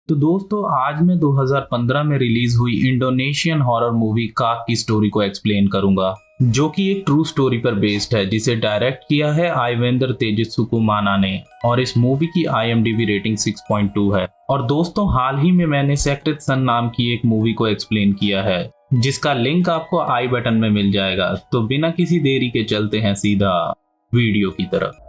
तो दोस्तों आज मैं 2015 में रिलीज हुई इंडोनेशियन हॉरर मूवी काक की स्टोरी को एक्सप्लेन करूंगा, जो कि एक ट्रू स्टोरी पर बेस्ड है, जिसे डायरेक्ट किया है आइवेंदर तेजस्सुकुमाना ने। और इस मूवी की IMDb रेटिंग 6.2 है। और दोस्तों हाल ही में मैंने सेक्रेड सन नाम की एक मूवी को एक्सप्लेन किया है, जिसका लिंक आपको आई बटन में मिल जाएगा। तो बिना किसी देरी के चलते हैं सीधा वीडियो की तरफ।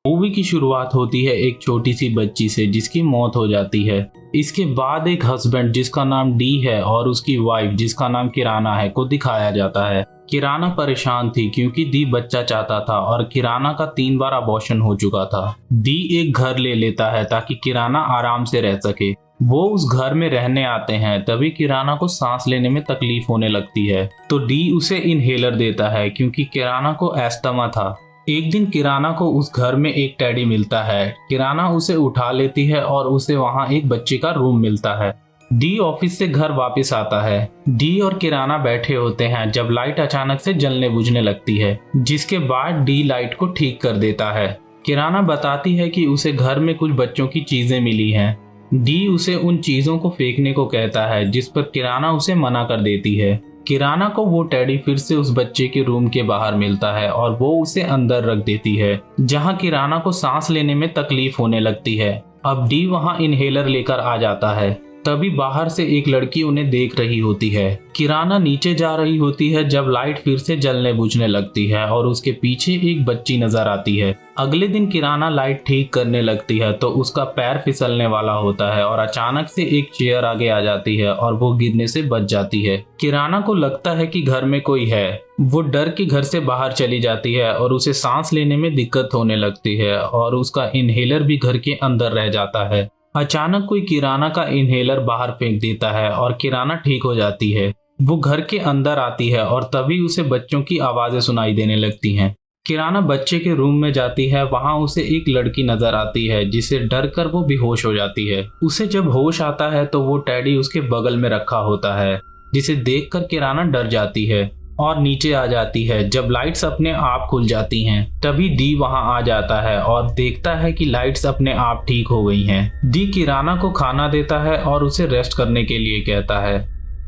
मूवी की शुरुआत होती है एक छोटी सी बच्ची से जिसकी मौत हो जाती है। इसके बाद एक हस्बैंड जिसका नाम डी है और उसकी वाइफ जिसका नाम किराना है को दिखाया जाता है। किराना परेशान थी क्योंकि दी बच्चा चाहता था और किराना का 3 बार अबॉर्शन हो चुका था। दी एक घर ले लेता है ताकि किराना आराम से रह सके। वो उस घर में रहने आते हैं, तभी किराना को सांस लेने में तकलीफ होने लगती है, तो डी उसे इनहेलर देता है क्योंकि किराना को एस्थमा था। एक दिन किराना को उस घर में एक टेडी मिलता है। किराना उसे उठा लेती है और उसे वहां एक बच्चे का रूम मिलता है। डी ऑफिस से घर वापस आता है। डी और किराना बैठे होते हैं जब लाइट अचानक से जलने बुझने लगती है, जिसके बाद डी लाइट को ठीक कर देता है। किराना बताती है कि उसे घर में कुछ बच्चों की चीजें मिली हैं। डी उसे उन चीजों को फेंकने को कहता है, जिस पर किराना उसे मना कर देती है। किराना को वो टेडी फिर से उस बच्चे के रूम के बाहर मिलता है और वो उसे अंदर रख देती है, जहां किराना को सांस लेने में तकलीफ होने लगती है। अब डी वहां इनहेलर लेकर आ जाता है। तभी बाहर से एक लड़की उन्हें देख रही होती है। किराना नीचे जा रही होती है जब लाइट फिर से जलने बुझने लगती है और उसके पीछे एक बच्ची नजर आती है। अगले दिन किराना लाइट ठीक करने लगती है तो उसका पैर फिसलने वाला होता है और अचानक से एक चेयर आगे आ जाती है और वो गिरने से बच जाती है। किराना को लगता है कि घर में कोई है। वो डर के घर से बाहर चली जाती है और उसे सांस लेने में दिक्कत होने लगती है और उसका इनहेलर भी घर के अंदर रह जाता है। अचानक कोई किराना का इनहेलर बाहर फेंक देता है और किराना ठीक हो जाती है। वो घर के अंदर आती है और तभी उसे बच्चों की आवाजें सुनाई देने लगती हैं। किराना बच्चे के रूम में जाती है। वहां उसे एक लड़की नजर आती है जिसे डर कर वो बेहोश हो जाती है। उसे जब होश आता है तो वो टेडी उसके बगल में रखा होता है, जिसे देखकर किराना डर जाती है और नीचे आ जाती है। जब लाइट्स अपने आप खुल जाती हैं, तभी डी वहां आ जाता है और देखता है कि लाइट्स अपने आप ठीक हो गई हैं। डी किराना को खाना देता है और उसे रेस्ट करने के लिए कहता है।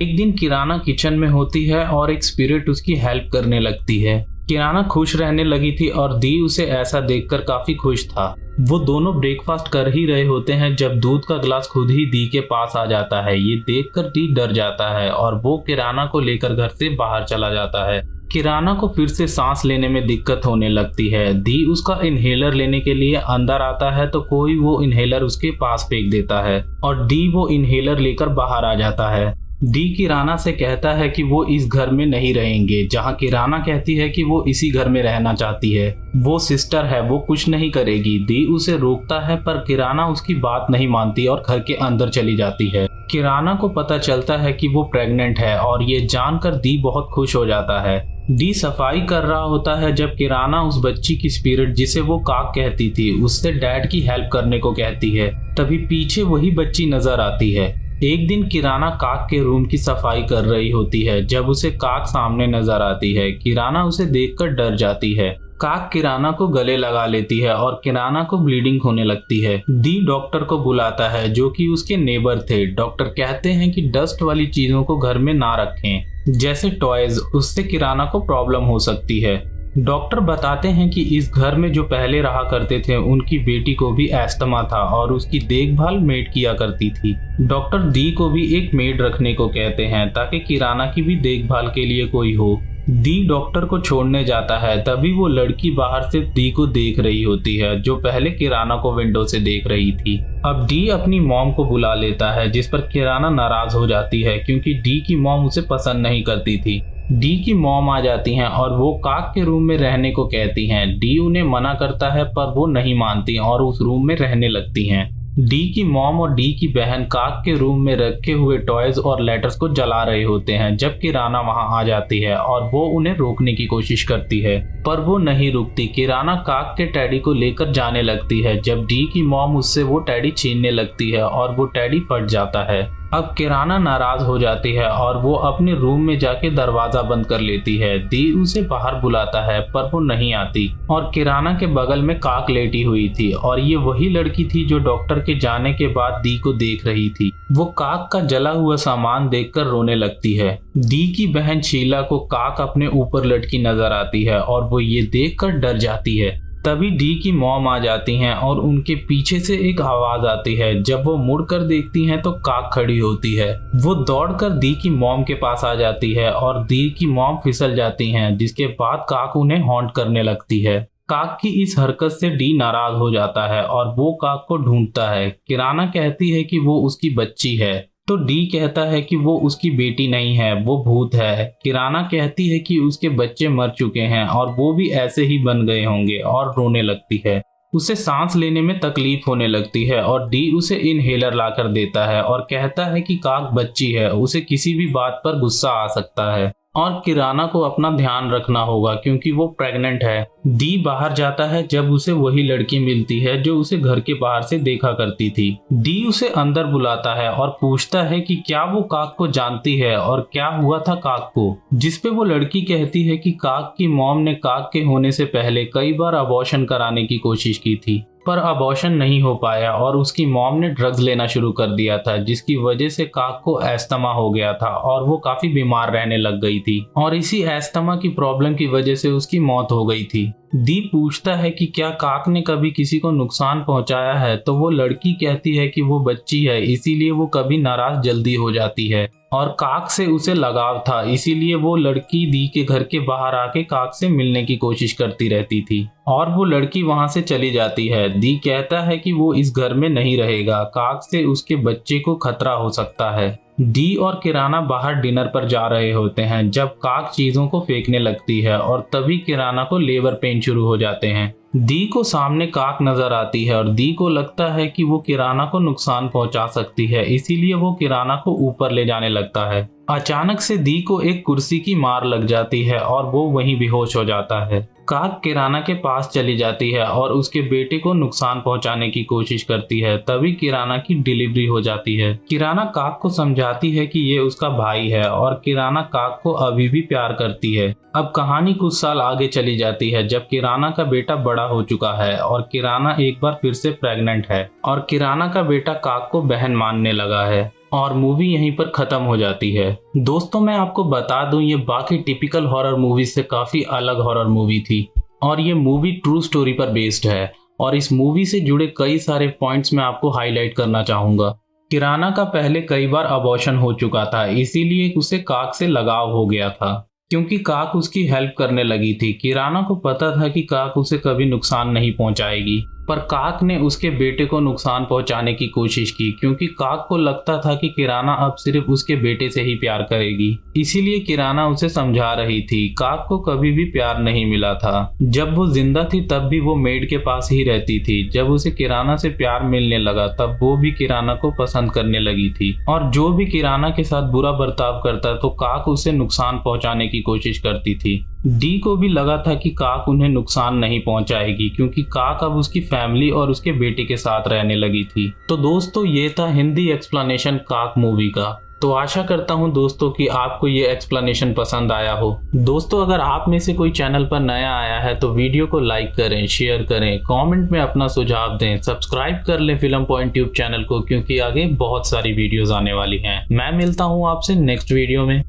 एक दिन किराना किचन में होती है और एक स्पिरिट उसकी हेल्प करने लगती है। किराना खुश रहने लगी थी और दी उसे ऐसा देखकर काफी खुश था। वो दोनों ब्रेकफास्ट कर ही रहे होते हैं जब दूध का गिलास खुद ही दी के पास आ जाता है। ये देखकर दी डर जाता है और वो किराना को लेकर घर से बाहर चला जाता है। किराना को फिर से सांस लेने में दिक्कत होने लगती है। दी उसका इनहेलर लेने के लिए अंदर आता है तो कोई वो इनहेलर उसके पास फेंक देता है और डी वो इनहेलर लेकर बाहर आ जाता है। डी किराना से कहता है कि वो इस घर में नहीं रहेंगे, जहां किराना कहती है कि वो इसी घर में रहना चाहती है। वो सिस्टर है, वो कुछ नहीं करेगी। डी उसे रोकता है पर किराना उसकी बात नहीं मानती और घर के अंदर चली जाती है। किराना को पता चलता है कि वो प्रेग्नेंट है और ये जानकर दी बहुत खुश हो जाता है। डी सफाई कर रहा होता है जब किराना उस बच्ची की स्पिरिट, जिसे वो काक कहती थी, उससे डैड की हेल्प करने को कहती है। तभी पीछे वही बच्ची नजर आती है। एक दिन किराना काक के रूम की सफाई कर रही होती है जब उसे काक सामने नजर आती है। किराना उसे देखकर डर जाती है। काक किराना को गले लगा लेती है और किराना को ब्लीडिंग होने लगती है। दी डॉक्टर को बुलाता है जो कि उसके नेबर थे। डॉक्टर कहते हैं कि डस्ट वाली चीजों को घर में ना रखें, जैसे टॉयज, उससे किराना को प्रॉब्लम हो सकती है। डॉक्टर बताते हैं कि इस घर में जो पहले रहा करते थे उनकी बेटी को भी एस्थमा था और उसकी देखभाल मेड किया करती थी। डॉक्टर दी को भी एक मेड रखने को कहते हैं ताकि किराना की भी देखभाल के लिए कोई हो। दी डॉक्टर को छोड़ने जाता है, तभी वो लड़की बाहर से दी को देख रही होती है जो पहले किराना को विंडो से देख रही थी। अब डी अपनी मॉम को बुला लेता है, जिस पर किराना नाराज हो जाती है क्योंकि डी की मॉम उसे पसंद नहीं करती थी। डी की मॉम आ जाती हैं और वो काक के रूम में रहने को कहती हैं। डी उन्हें मना करता है पर वो नहीं मानती और उस रूम में रहने लगती हैं। डी की मॉम और डी की बहन काक के रूम में रखे हुए टॉयज और लेटर्स को जला रहे होते हैं जब किराना वहां आ जाती है और वो उन्हें रोकने की कोशिश करती है, पर वो नहीं रुकती। किराना काक के टेडी को लेकर जाने लगती है जब डी की मॉम उससे वो टेडी छीनने लगती है और वो टेडी फट जाता है। अब किराना नाराज हो जाती है और वो अपने रूम में जाके दरवाजा बंद कर लेती है। दी उसे बाहर बुलाता है पर वो नहीं आती और किराना के बगल में काक लेटी हुई थी और ये वही लड़की थी जो डॉक्टर के जाने के बाद दी को देख रही थी। वो काक का जला हुआ सामान देखकर रोने लगती है। दी की बहन शीला को काक अपने ऊपर लटकी नजर आती है और वो ये देखकर डर जाती है। तभी डी की मॉम आ जाती हैं और उनके पीछे से एक आवाज आती है। जब वो मुड़कर देखती हैं तो काक खड़ी होती है। वो दौड़कर दी की मॉम के पास आ जाती है और दी की मॉम फिसल जाती हैं, जिसके बाद काक उन्हें हॉन्ट करने लगती है। काक की इस हरकत से डी नाराज हो जाता है और वो काक को ढूंढता है। किराना कहती है कि वो उसकी बच्ची है तो डी कहता है कि वो उसकी बेटी नहीं है, वो भूत है। किराना कहती है कि उसके बच्चे मर चुके हैं और वो भी ऐसे ही बन गए होंगे और रोने लगती है। उसे सांस लेने में तकलीफ होने लगती है और डी उसे इनहेलर लाकर देता है और कहता है कि काक बच्ची है, उसे किसी भी बात पर गुस्सा आ सकता है और किराना को अपना ध्यान रखना होगा क्योंकि वो प्रेग्नेंट है। दी बाहर जाता है जब उसे वही लड़की मिलती है जो उसे घर के बाहर से देखा करती थी। डी उसे अंदर बुलाता है और पूछता है कि क्या वो काक को जानती है और क्या हुआ था काक को, जिसपे वो लड़की कहती है कि काक की मॉम ने काक के होने से पहले कई बार अबॉर्शन कराने की कोशिश की थी पर अबॉर्शन नहीं हो पाया और उसकी मॉम ने ड्रग्स लेना शुरू कर दिया था, जिसकी वजह से काक को एस्थमा हो गया था और वो काफी बीमार रहने लग गई थी और इसी एस्थमा की प्रॉब्लम की वजह से उसकी मौत हो गई थी। दी पूछता है कि क्या काक ने कभी किसी को नुकसान पहुंचाया है तो वो लड़की कहती है कि वो बच्ची है, इसीलिए वो कभी नाराज जल्दी हो जाती है और काक से उसे लगाव था, इसीलिए वो लड़की दी के घर के बाहर आके काक से मिलने की कोशिश करती रहती थी और वो लड़की वहां से चली जाती है। दी कहता है कि वो इस घर में नहीं रहेगा, काक से उसके बच्चे को खतरा हो सकता है। डी और किराना बाहर डिनर पर जा रहे होते हैं जब काक चीजों को फेंकने लगती है और तभी किराना को लेबर पेन शुरू हो जाते हैं। दी को सामने काक नजर आती है और दी को लगता है कि वो किराना को नुकसान पहुंचा सकती है, इसीलिए वो किराना को ऊपर ले जाने लगता है। अचानक से दी को एक कुर्सी की मार लग जाती है और वो वहीं बेहोश हो जाता है। काक किराना के पास चली जाती है और उसके बेटे को नुकसान पहुंचाने की कोशिश करती है। तभी किराना की डिलीवरी हो जाती है। किराना काक को समझाती है कि ये उसका भाई है और किराना काक को अभी भी प्यार करती है। अब कहानी कुछ साल आगे चली जाती है जब किराना का बेटा बड़ा हो चुका है और किराना एक बार फिर से प्रेग्नेंट है और किराना का बेटा काक को बहन मानने लगा है और मूवी यहीं पर खत्म हो जाती है। दोस्तों मैं आपको बता दूं ये बाकी टिपिकल हॉरर मूवी से काफी अलग हॉरर मूवी थी और ये मूवी ट्रू स्टोरी पर बेस्ड है और इस मूवी से जुड़े कई सारे पॉइंट्स मैं आपको हाईलाइट करना चाहूंगा। किराना का पहले कई बार अबॉर्शन हो चुका था, इसीलिए उसे काक से लगाव हो गया था क्योंकि काक उसकी हेल्प करने लगी थी। किराना को पता था कि काक उसे कभी नुकसान नहीं पहुंचाएगी पर काक ने उसके बेटे को नुकसान पहुंचाने की कोशिश की क्योंकि काक को लगता था कि किराना अब सिर्फ उसके बेटे से ही प्यार करेगी, इसीलिए किराना उसे समझा रही थी। काक को कभी भी प्यार नहीं मिला था। जब वो जिंदा थी तब भी वो मेड के पास ही रहती थी। जब उसे किराना से प्यार मिलने लगा तब वो भी किराना को पसंद करने लगी थी और जो भी किराना के साथ बुरा बर्ताव करता तो काक उसे नुकसान पहुंचाने की कोशिश करती थी। डी को भी लगा था कि काक उन्हें नुकसान नहीं पहुंचाएगी क्योंकि काक अब उसकी फैमिली और उसके बेटे के साथ रहने लगी थी। तो दोस्तों ये था हिंदी एक्सप्लेनेशन काक मूवी का। तो आशा करता हूं दोस्तों कि आपको ये एक्सप्लेनेशन पसंद आया हो। दोस्तों अगर आप में से कोई चैनल पर नया आया है तो वीडियो को लाइक करें, शेयर करें, कमेंट में अपना सुझाव दें, सब्सक्राइब कर लें फिल्म पॉइंट ट्यूब चैनल को क्योंकि आगे बहुत सारी वीडियोस आने वाली हैं। मैं मिलता हूं आपसे नेक्स्ट वीडियो में।